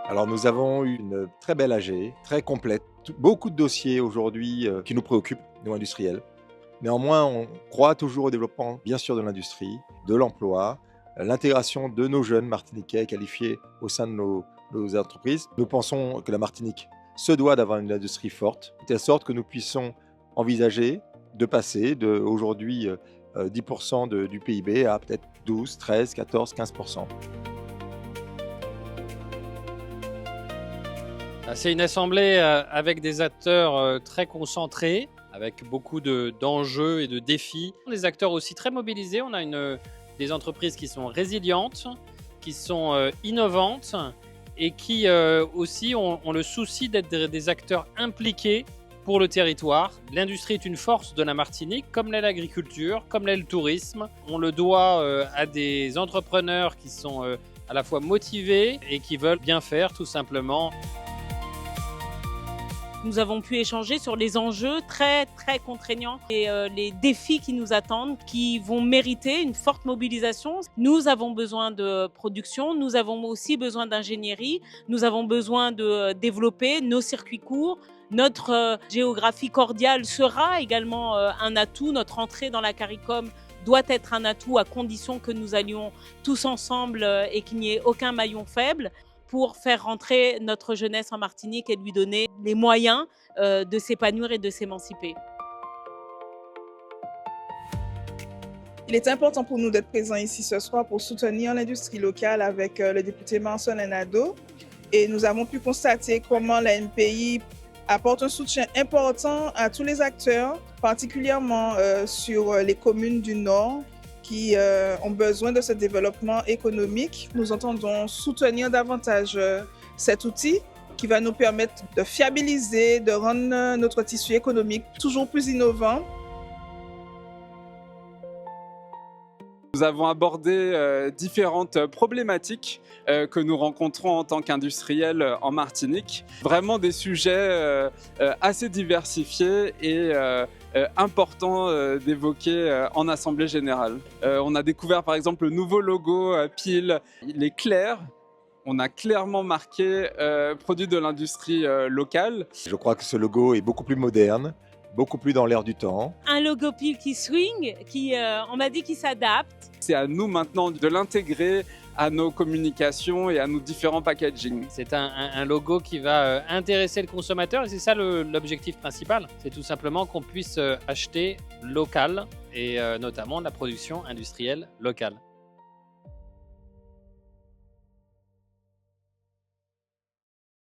Alors nous avons eu une très belle AG, très complète, beaucoup de dossiers aujourd'hui qui nous préoccupent, nous industriels. Néanmoins, on croit toujours au développement, bien sûr, de l'industrie, de l'emploi, l'intégration de nos jeunes Martiniquais qualifiés au sein de nos entreprises. Nous pensons que la Martinique se doit d'avoir une industrie forte, de telle sorte que nous puissions envisager de passer de aujourd'hui 10% du PIB à peut-être 12, 13, 14, 15%. C'est une assemblée avec des acteurs très concentrés, avec beaucoup d'enjeux et de défis. Des acteurs aussi très mobilisés. On a des entreprises qui sont résilientes, qui sont innovantes et qui aussi ont le souci d'être des acteurs impliqués pour le territoire. L'industrie est une force de la Martinique, comme l'est l'agriculture, comme l'est le tourisme. On le doit à des entrepreneurs qui sont à la fois motivés et qui veulent bien faire tout simplement. Nous avons pu échanger sur les enjeux très contraignants et les défis qui nous attendent, qui vont mériter une forte mobilisation. Nous avons besoin de production, nous avons aussi besoin d'ingénierie, nous avons besoin de développer nos circuits courts. Notre géographie cordiale sera également un atout. Notre entrée dans la CARICOM doit être un atout à condition que nous allions tous ensemble et qu'il n'y ait aucun maillon faible pour faire rentrer notre jeunesse en Martinique et lui donner les moyens de s'épanouir et de s'émanciper. Il est important pour nous d'être présents ici ce soir pour soutenir l'industrie locale avec le député Marcel Nadeau. Et nous avons pu constater comment la MPI apporte un soutien important à tous les acteurs, particulièrement sur les communes du Nord qui ont besoin de ce développement économique. Nous entendons soutenir davantage cet outil qui va nous permettre de fiabiliser, de rendre notre tissu économique toujours plus innovant. Nous avons abordé différentes problématiques que nous rencontrons en tant qu'industriels en Martinique. Vraiment des sujets assez diversifiés et importants d'évoquer en Assemblée générale. On a découvert par exemple le nouveau logo PIL. Il est clair. On a clairement marqué produit de l'industrie locale. Je crois que ce logo est beaucoup plus moderne, beaucoup plus dans l'air du temps. Un logo PIL qui swing, on m'a dit qu'il s'adapte. C'est à nous maintenant de l'intégrer à nos communications et à nos différents packaging. C'est un logo qui va intéresser le consommateur et c'est ça l'objectif principal. C'est tout simplement qu'on puisse acheter local et notamment de la production industrielle locale.